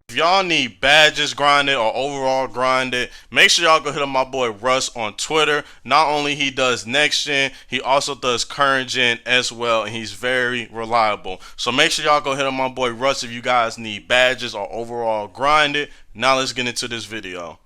If y'all need badges grinded or overall grinded, make sure y'all go hit up my boy Russ on Twitter. Not only he does next gen, he also does current gen as well, and he's very reliable. So make sure y'all go hit up my boy Russ if you guys need badges or overall grinded. Now let's get into this video.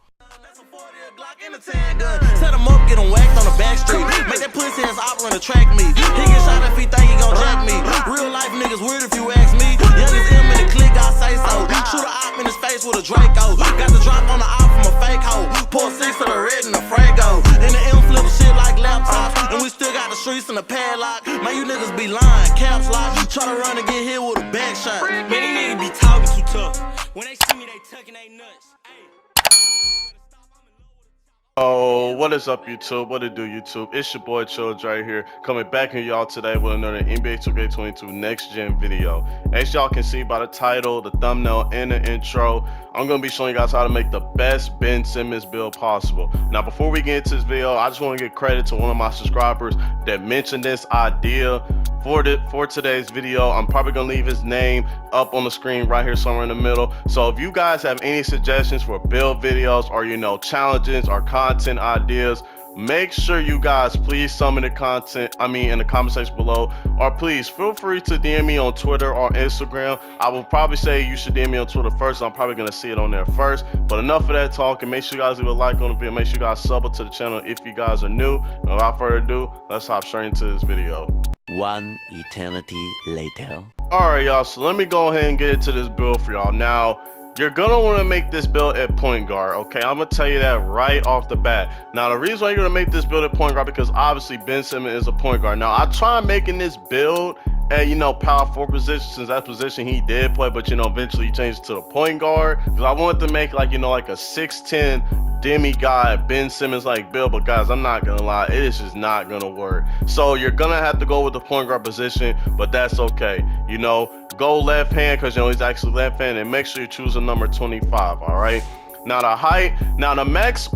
Set him up, get him whacked on the back street. Make that pussy ass opera to track me. He get shot if he think he gon' jack me. Real life niggas weird if you ask me. Youngest M in the clique, I say so. Shoot a op in his face with a Draco. Got the drop on the op from a fake hoe. Pour 6 to the red and the Frago. And the M flip shit like laptops. And we still got the streets and the padlock. Man, you niggas be lying, caps lock. Try to run and get hit with a back shot. Man, these niggas be talking too tough. When they see me, they tucking they nuts. Oh, what is up, YouTube? What it do, YouTube? It's your boy ChillDree here, coming back to y'all today with another NBA 2K22 next gen video. As y'all can see by the title, the thumbnail, and the intro, I'm gonna be showing you guys how to make the best Ben Simmons build possible. Now, before we get into this video, I just want to give credit to one of my subscribers that mentioned this idea for today's video. I'm probably gonna leave his name up on the screen right here somewhere in the middle. So if you guys have any suggestions for build videos or challenges or content ideas, make sure you guys please summon the content in the comment section below, or please feel free to DM me on Twitter or Instagram. I will probably say you should DM me on Twitter first. I'm probably gonna see it on there first. But enough of that talking. Make sure you guys leave a like on the video. Make sure you guys sub up to the channel if you guys are new. And without further ado, let's hop straight into this video. One eternity later. Alright, y'all, so let me go ahead and get into this build for y'all. Now, you're gonna want to make this build at point guard, okay? I'm gonna tell you that right off the bat. Now, the reason why you're gonna make this build at point guard, because obviously Ben Simmons is a point guard. Now, I tried making this build at power forward position, since that position he did play, but eventually he changed it to the point guard, because I wanted to make like a 6'10" demigod Ben Simmons like build. But guys, I'm not gonna lie, it is just not gonna work. So you're gonna have to go with the point guard position, but that's okay. Go left hand, because he's actually left hand, and make sure you choose a number 25. All right, now the max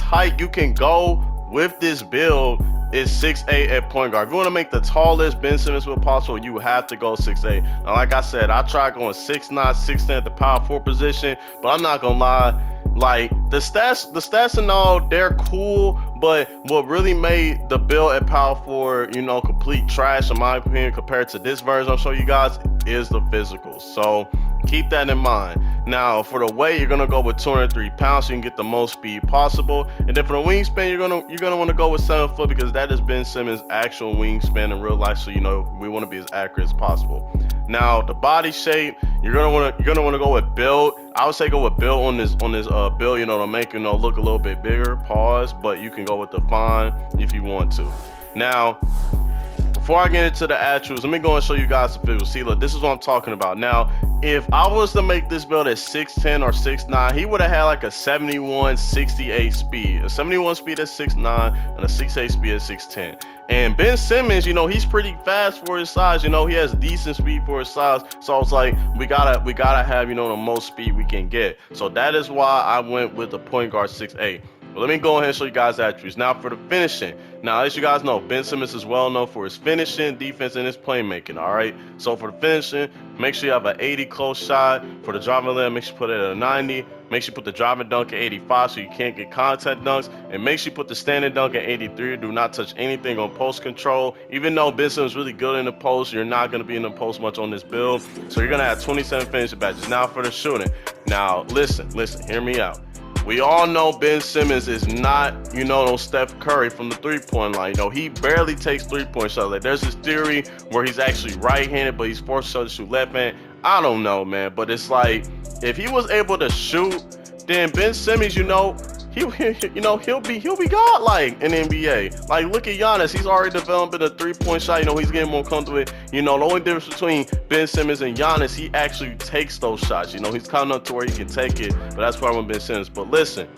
height you can go with this build is 6'8" at point guard. If you want to make the tallest Ben Simmons build possible, you have to go 6'8". Now, like I said, I tried going 6'9", 6'10" at the power forward position, but I'm not gonna lie, like the stats and all, they're cool, but what really made the build at power forward complete trash in my opinion compared to this version I'm showing you guys is the physicals. So keep that in mind. Now, for the weight, you're gonna go with 203 pounds so you can get the most speed possible. And then for the wingspan, you're gonna want to go with 7 foot, because that is Ben Simmons' actual wingspan in real life. So we want to be as accurate as possible. Now, the body shape, you're gonna want to go with build. I would say go with build on this build, to make look a little bit bigger. Pause, but you can go with define if you want to. Now, before I get into the attributes, let me go and show you guys the visual. See, look, this is what I'm talking about. Now, if I was to make this build at 6'10" or 6'9", he would have had like a 71-68 speed. A 71 speed at 6'9" and a 68 speed at 6'10". And Ben Simmons, he's pretty fast for his size. He has decent speed for his size. So it's like we gotta have the most speed we can get. So that is why I went with the point guard 6'8". But let me go ahead and show you guys attributes. Now for the finishing. Now, as you guys know, Ben Simmons is well known for his finishing, defense, and his playmaking, all right? So for the finishing, make sure you have an 80 close shot. For the driving lane, make sure you put it at a 90. Make sure you put the driving dunk at 85 so you can't get contact dunks. And make sure you put the standing dunk at 83. Do not touch anything on post control. Even though Ben Simmons is really good in the post, you're not going to be in the post much on this build. So you're going to have 27 finishing badges. Now for the shooting. Now, listen, hear me out. We all know Ben Simmons is not, no Steph Curry from the three-point line. He barely takes three-point shots. Like, there's this theory where he's actually right-handed, but he's forced to shoot left-handed. I don't know, man. But it's like, if he was able to shoot, then Ben Simmons, he'll be godlike in the NBA. Like, look at Giannis. He's already developing a three-point shot. He's getting more comfortable with, the only difference between Ben Simmons and Giannis, he actually takes those shots. He's coming up to where he can take it, but that's probably with Ben Simmons. But listen,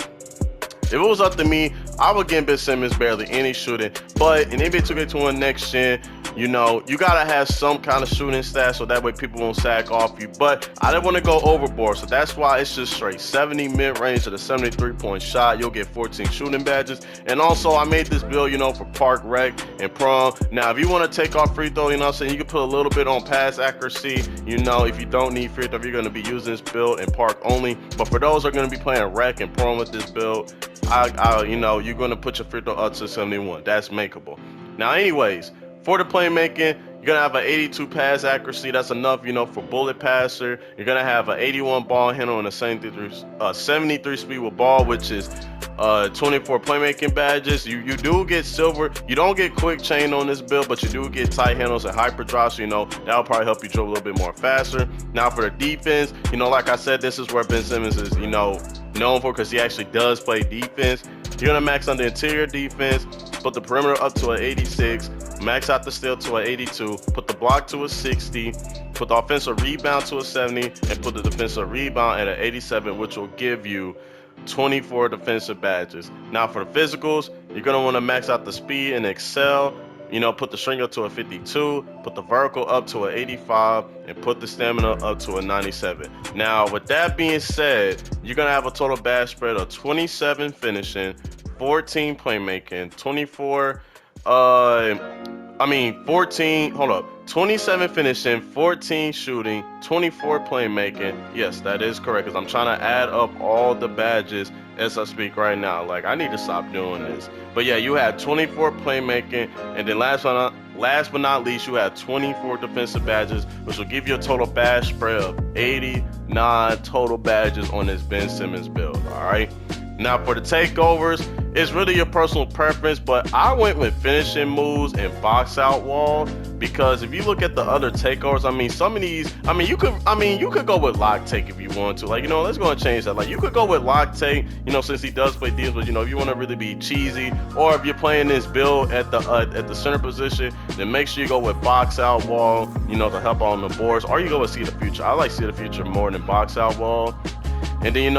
if it was up to me, I would give Ben Simmons barely any shooting. But in NBA 2K21 next gen, you gotta have some kind of shooting stats so that way people won't sack off you. But I didn't want to go overboard, so that's why it's just straight 70 mid-range to the 73-point shot. You'll get 14 shooting badges. And also, I made this build, for park, rec, and prom. Now, if you want to take off free throw, you can put a little bit on pass accuracy. If you don't need free throw, you're going to be using this build in park only. But for those who are going to be playing rec and prom with this build, you're going to put your free throw up to 71. That's makeable. Now, anyways, for the playmaking, you're going to have an 82 pass accuracy. That's enough, for bullet passer. You're going to have an 81 ball handle and a 73 speed with ball, which is 24 playmaking badges. You do get silver. You don't get quick chain on this build, but you do get tight handles and hyper drop, so that'll probably help you dribble a little bit more faster. Now for the defense, like I said, this is where Ben Simmons is, known for, because he actually does play defense. You're gonna max on the interior defense, put the perimeter up to an 86, max out the steal to an 82, put the block to a 60, put the offensive rebound to a 70, and put the defensive rebound at an 87, which will give you 24 defensive badges. Now for the physicals, you're gonna want to max out the speed and excel. Put the strength up to a 52, put the vertical up to an 85, and put the stamina up to a 97. Now, with that being said, you're going to have a total badge spread of 27 finishing, 14 playmaking, 27 finishing, 14 shooting, 24 playmaking. Yes, that is correct, because I'm trying to add up all the badges as I speak right now. Like, I need to stop doing this. But yeah, you have 24 playmaking, and then last but not least, you have 24 defensive badges, which will give you a total badge spread of 89 total badges on this Ben Simmons build. All right. Now for the takeovers, it's really your personal preference, but I went with finishing moves and box out wall, because if you look at the other takeovers, some of these, you could go with lock take if you want to. Like, let's go and change that. Like, you could go with lock take, since he does play defense, but if you want to really be cheesy, or if you're playing this build at the center position, then make sure you go with box out wall, to help on the boards, or you go with see the future. I like see the future more than box out wall. And then,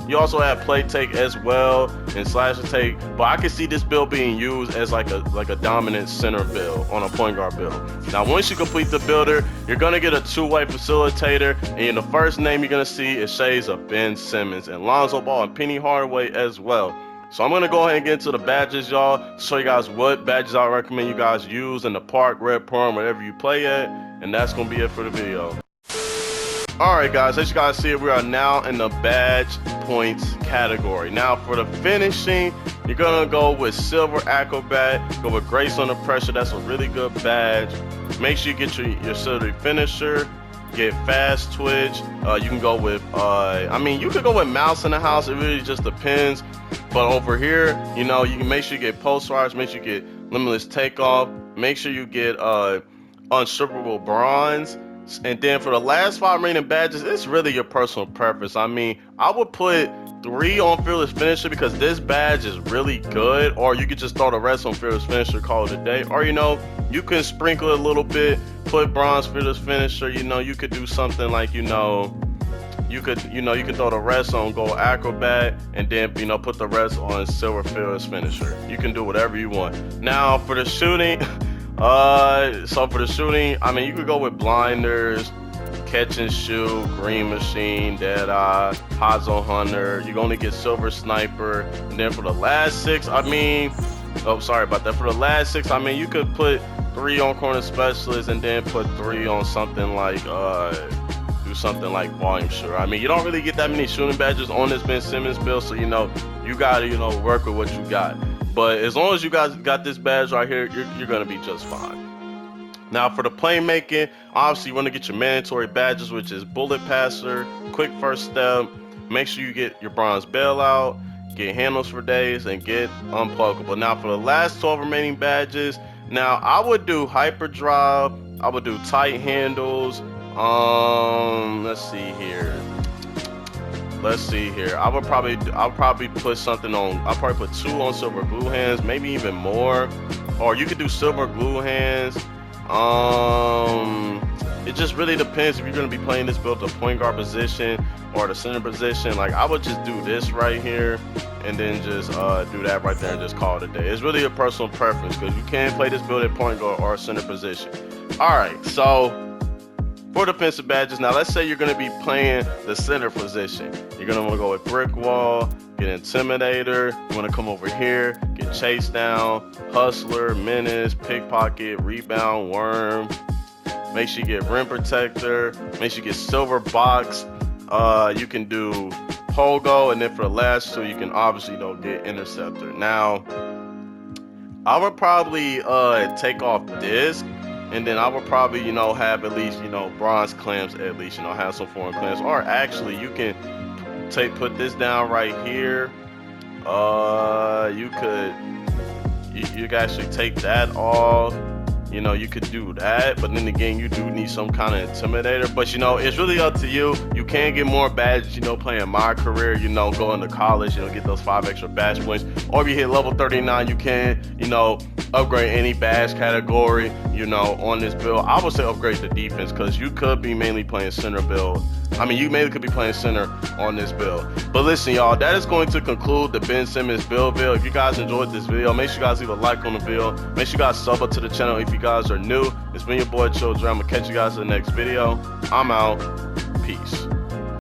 you also have play take as well and slasher take. But I can see this build being used as like a dominant center build on a point guard build. Now, once you complete the builder, you're going to get a two-way facilitator. And the first name you're going to see is shades of Ben Simmons and Lonzo Ball and Penny Hardaway as well. So I'm going to go ahead and get into the badges, y'all. Show you guys what badges I recommend you guys use in the park, red, prom, wherever you play at. And that's going to be it for the video. Alright guys, as you guys see, we are now in the badge points category. Now for the finishing, you're going to go with Silver Acrobat, go with Grace Under Pressure. That's a really good badge. Make sure you get your ChillDree finisher, get Fast Twitch. You can go with, you could go with Mouse in the House. It really just depends. But over here, you can make sure you get Post Rise, make sure you get Limitless Takeoff, make sure you get Unstrippable Bronze. And then for the last 5 remaining badges, it's really your personal preference. I would put 3 on Fearless Finisher because this badge is really good. Or you could just throw the rest on Fearless Finisher, call it a day. Or, you can sprinkle it a little bit, put Bronze Fearless Finisher. You could do something like, you could throw the rest on Gold Acrobat and then, put the rest on Silver Fearless Finisher. You can do whatever you want. Now, for the shooting... you could go with Blinders, catch and shoot, green machine, dead eye, Hazo hunter. You're gonna get silver sniper, and then for the last 6, I mean, oh sorry about that. For the last 6, I mean, you could put 3 on corner specialist and then put 3 on something like do something like volume shooter. I mean, you don't really get that many shooting badges on this Ben Simmons build, so you know you gotta work with what you got. But as long as you guys got this badge right here, you're gonna be just fine. Now for the playmaking, obviously you want to get your mandatory badges, which is bullet passer, quick first step. Make sure you get your bronze bailout, get handles for days, and get unpluggable. Now for the last 12 remaining badges, now I would do hyperdrive, I would do tight handles. Let's see here. I'll probably put something on. I'll probably put 2 on silver glue hands, maybe even more. Or you could do silver glue hands. It just really depends if you're gonna be playing this build the point guard position or the center position. Like I would just do this right here and then just do that right there and just call it a day. It's really a personal preference because you can play this build at point guard or center position. All right, so for defensive badges, now let's say you're going to be playing the center position. You're going to want to go with brick wall, get intimidator. You want to come over here, get chase down, hustler, menace, pickpocket, rebound, worm. Make sure you get rim protector. Make sure you get silver box. You can do pogo, and then for the last 2, you can obviously get interceptor. Now, I would probably take off disc. And then I would probably, have at least, bronze clamps, at least, have some foreign clamps. Or actually, you can put this down right here. You can actually take that off. You could do that, but then again, you do need some kind of intimidator. But it's really up to you. You can get more badges, playing my career, going to college, get those 5 extra badge points. Or if you hit level 39, you can, upgrade any badge category, on this build. I would say upgrade the defense because you could be mainly playing center build. I mean, you mainly could be playing center on this build. But listen, y'all, that is going to conclude the Ben Simmons build video. If you guys enjoyed this video, make sure you guys leave a like on the video. Make sure you guys sub up to the channel if you guys are new. It's been your boy ChillDree. I'm gonna catch you guys in the next video. I'm out. Peace.